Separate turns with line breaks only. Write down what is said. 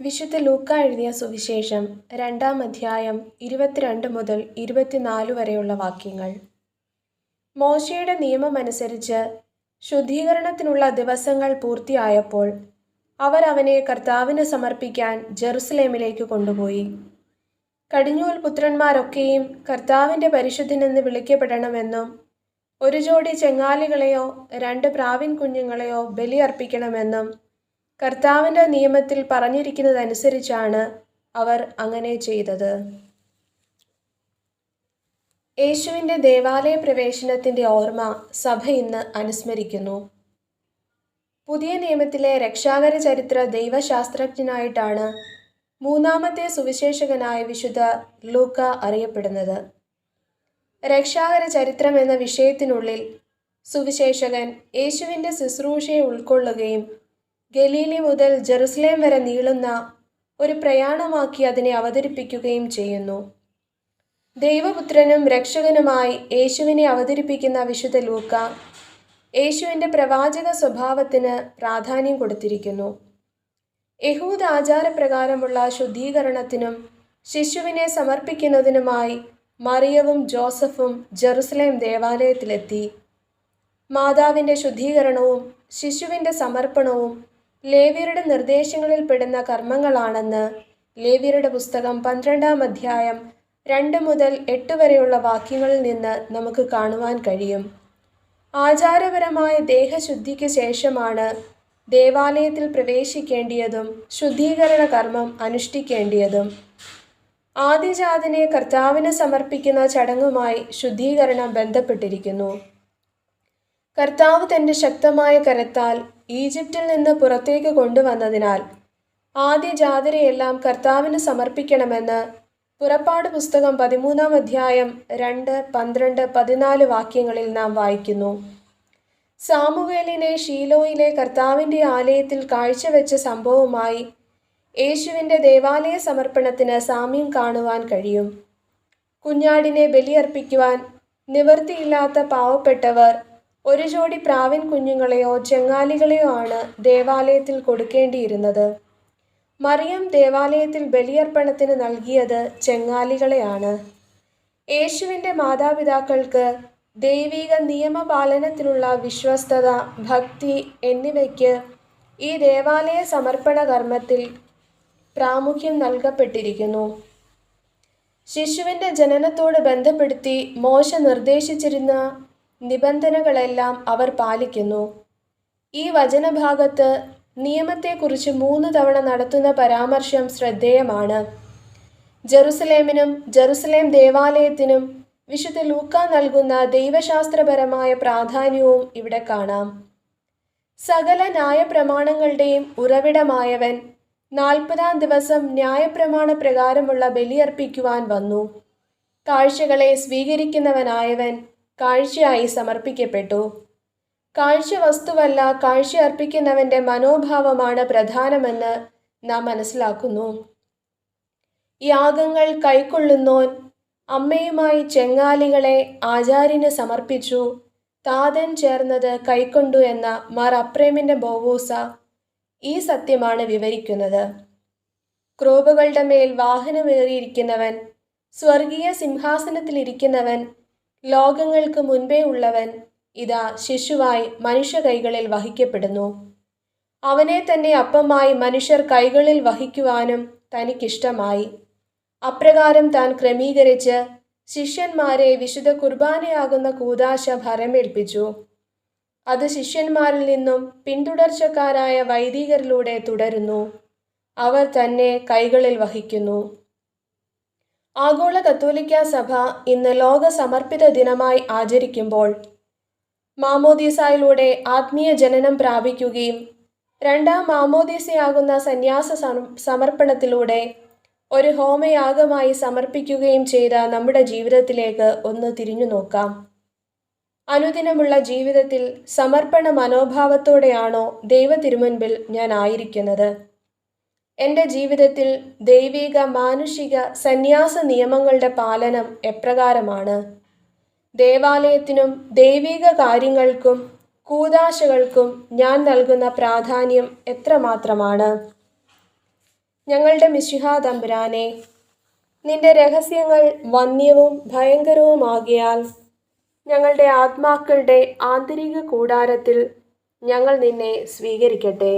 വിശുദ്ധ ലൂക്ക എഴുതിയ സുവിശേഷം 2-ാം അധ്യായം 22 മുതൽ 24 വരെയുള്ള വാക്യങ്ങൾ. മോശയുടെ നിയമമനുസരിച്ച് ശുദ്ധീകരണത്തിനുള്ള ദിവസങ്ങൾ പൂർത്തിയായപ്പോൾ അവർ അവനെ കർത്താവിന് സമർപ്പിക്കാൻ ജെറുസലേമിലേക്ക് കൊണ്ടുപോയി. കടിഞ്ഞൂൽ പുത്രന്മാരൊക്കെയും കർത്താവിൻ്റെ പരിശുദ്ധനെന്ന് വിളിക്കപ്പെടണമെന്നും ഒരു ജോഡി ചെങ്ങാലികളെയോ 2 പ്രാവിൻ കുഞ്ഞുങ്ങളെയോ ബലിയർപ്പിക്കണമെന്നും കർത്താവിൻ്റെ നിയമത്തിൽ പറഞ്ഞിരിക്കുന്നതനുസരിച്ചാണ് അവർ അങ്ങനെ ചെയ്തത്. യേശുവിൻ്റെ ദേവാലയ പ്രവേശനത്തിൻ്റെ ഓർമ്മ സഭ ഇന്ന് അനുസ്മരിക്കുന്നു. പുതിയ നിയമത്തിലെ രക്ഷാകര ചരിത്ര ദൈവശാസ്ത്രജ്ഞനായിട്ടാണ് മൂന്നാമത്തെ സുവിശേഷകനായ വിശുദ്ധ ലൂക്ക അറിയപ്പെടുന്നത്. രക്ഷാകര ചരിത്രം എന്ന വിഷയത്തിനുള്ളിൽ സുവിശേഷകൻ യേശുവിൻ്റെ ശുശ്രൂഷയെ ഉൾക്കൊള്ളുകയും ഗലീലി മുതൽ ജെറുസലേം വരെ നീളുന്ന ഒരു പ്രയാണമാക്കി അതിനെ അവതരിപ്പിക്കുകയും ചെയ്യുന്നു. ദൈവപുത്രനും രക്ഷകനുമായി യേശുവിനെ അവതരിപ്പിക്കുന്ന വിശുദ്ധ ലൂക്ക യേശുവിൻ്റെ പ്രവാചക സ്വഭാവത്തിന് പ്രാധാന്യം കൊടുത്തിരിക്കുന്നു. യഹൂദ ആചാരപ്രകാരമുള്ള ശുദ്ധീകരണത്തിനും ശിശുവിനെ സമർപ്പിക്കുന്നതിനുമായി മറിയവും ജോസഫും ജെറുസലേം ദേവാലയത്തിലെത്തി. മാതാവിൻ്റെ ശുദ്ധീകരണവും ശിശുവിൻ്റെ സമർപ്പണവും ലേവ്യരുടെ നിർദ്ദേശങ്ങളിൽ പെടുന്ന കർമ്മങ്ങളാണെന്ന് ലേവ്യരുടെ പുസ്തകം 12-ാം അധ്യായം 2 മുതൽ 8 വരെയുള്ള വാക്യങ്ങളിൽ നിന്ന് നമുക്ക് കാണുവാൻ കഴിയും. ആചാരപരമായ ദേഹശുദ്ധിക്ക് ശേഷമാണ് ദേവാലയത്തിൽ പ്രവേശിക്കേണ്ടിയതും ശുദ്ധീകരണ കർമ്മം അനുഷ്ഠിക്കേണ്ടിയതും. ആദ്യജാതനെ കർത്താവിന് സമർപ്പിക്കുന്ന ചടങ്ങുമായി ശുദ്ധീകരണം ബന്ധപ്പെട്ടിരിക്കുന്നു. കർത്താവ് തൻ്റെ ശക്തമായ കരത്താൽ ഈജിപ്തിൽ നിന്ന് പുറത്തേക്ക് കൊണ്ടുവന്നതിനാൽ ആദ്യജാതരെയെല്ലാം കർത്താവിന് സമർപ്പിക്കണമെന്ന് പുറപ്പാട് പുസ്തകം 13-ാം അധ്യായം 2, 12, 14 വാക്യങ്ങളിൽ നാം വായിക്കുന്നു. സാമുവേലിനെ ഷീലോയിലെ കർത്താവിൻ്റെ ആലയത്തിൽ കാഴ്ചവെച്ച സംഭവവുമായി യേശുവിൻ്റെ ദേവാലയ സമർപ്പണത്തിന് സാമ്യം കാണുവാൻ കഴിയും. കുഞ്ഞാടിനെ ബലിയർപ്പിക്കുവാൻ നിവൃത്തിയില്ലാത്ത പാവപ്പെട്ടവർ ഒരു ജോഡി പ്രാവിൻ കുഞ്ഞുങ്ങളെയോ ചെങ്ങാലികളെയോ ആണ് ദേവാലയത്തിൽ കൊടുക്കേണ്ടിയിരുന്നത്. മറിയം ദേവാലയത്തിൽ ബലിയർപ്പണത്തിന് നൽകിയത് ചെങ്ങാലികളെയാണ്. യേശുവിൻ്റെ മാതാപിതാക്കൾക്ക് ദൈവിക നിയമപാലനത്തിലുള്ള വിശ്വസ്തത, ഭക്തി എന്നിവയ്ക്ക് ഈ ദേവാലയ സമർപ്പണ കർമ്മത്തിൽ പ്രാമുഖ്യം നൽകപ്പെട്ടിരിക്കുന്നു. ശിശുവിൻ്റെ ജനനത്തോട് ബന്ധപ്പെടുത്തി മോശ നിർദ്ദേശിച്ചിരുന്ന നിബന്ധനകളെല്ലാം അവർ പാലിക്കുന്നു. ഈ വചനഭാഗത്ത് നിയമത്തെക്കുറിച്ച് 3 തവണ നടത്തുന്ന പരാമർശം ശ്രദ്ധേയമാണ്. ജെറുസലേമിനും ജെറുസലേം ദേവാലയത്തിനും വിശുദ്ധ ലൂക്ക നൽകുന്ന ദൈവശാസ്ത്രപരമായ പ്രാധാന്യവും ഇവിടെ കാണാം. സകല ന്യായപ്രമാണങ്ങളുടെയും ഉറവിടമായവൻ 40-ാം ദിവസം ന്യായപ്രമാണ പ്രകാരമുള്ള ബലിയർപ്പിക്കുവാൻ വന്നു. കാഴ്ചകളെ സ്വീകരിക്കുന്നവനായവൻ കാഴ്ചയായി സമർപ്പിക്കപ്പെട്ടു. കാഴ്ച വസ്തുവല്ല, കാഴ്ച അർപ്പിക്കുന്നവൻ്റെ മനോഭാവമാണ് പ്രധാനമെന്ന് നാം മനസ്സിലാക്കുന്നു. യാഗങ്ങൾ കൈക്കൊള്ളുന്നോൻ അമ്മയുമായി ചെങ്ങാലികളെ ആചാര്യന് സമർപ്പിച്ചു, താതൻ ചേർന്നത് കൈക്കൊണ്ടു എന്ന മാർ അപ്രേമിൻ്റെ ബോവൂസ ഈ സത്യമാണ് വിവരിക്കുന്നത്. ക്രൂബുകളുടെ മേൽ വാഹനമേറിയിരിക്കുന്നവൻ, സ്വർഗീയ സിംഹാസനത്തിലിരിക്കുന്നവൻ, ലോകങ്ങൾക്ക് മുൻപേ ഉള്ളവൻ ഇതാ ശിശുവായി മനുഷ്യ കൈകളിൽ വഹിക്കപ്പെടുന്നു. അവനെ തന്നെ അപ്പമായി മനുഷ്യർ കൈകളിൽ വഹിക്കുവാനും തനിക്കിഷ്ടമായി. അപ്രകാരം താൻ ക്രമീകരിച്ച് ശിഷ്യന്മാരെ വിശുദ്ധ കുർബാനയാകുന്ന കൂദാശ ഭരമേൽപ്പിച്ചു. അത് ശിഷ്യന്മാരിൽ നിന്നും പിന്തുടർച്ചക്കാരായ വൈദികരിലൂടെ തുടരുന്നു. അവർ തന്നെ കൈകളിൽ വഹിക്കുന്നു. ആഗോള കത്തോലിക്ക സഭ ഇന്ന് ലോക സമർപ്പിത ദിനമായി ആചരിക്കുമ്പോൾ മാമോദീസായിലൂടെ ആത്മീയ ജനനം പ്രാപിക്കുകയും 2-ാം മാമോദീസയാകുന്ന സന്യാസ സമർപ്പണത്തിലൂടെ ഒരു ഹോമയാഗമായി സമർപ്പിക്കുകയും ചെയ്ത നമ്മുടെ ജീവിതത്തിലേക്ക് ഒന്ന് തിരിഞ്ഞു നോക്കാം. അനുദിനമുള്ള ജീവിതത്തിൽ സമർപ്പണ മനോഭാവത്തോടെയാണോ ദൈവ തിരുമുൻപിൽ ഞാൻ ആയിരിക്കുന്നത്? എൻ്റെ ജീവിതത്തിൽ ദൈവിക മാനുഷിക സന്യാസ നിയമങ്ങളുടെ പാലനം എപ്രകാരമാണ്? ദേവാലയത്തിനും ദൈവിക കാര്യങ്ങൾക്കും കൂദാശകൾക്കും ഞാൻ നൽകുന്ന പ്രാധാന്യം എത്രമാത്രമാണ്? ഞങ്ങളുടെ മിശിഹാ തമ്പുരാനെ, നിന്റെ രഹസ്യങ്ങൾ വന്യവും ഭയങ്കരവുമാകിയാൽ ഞങ്ങളുടെ ആത്മാക്കളുടെ ആന്തരിക കൂടാരത്തിൽ ഞങ്ങൾ നിന്നെ സ്വീകരിക്കട്ടെ.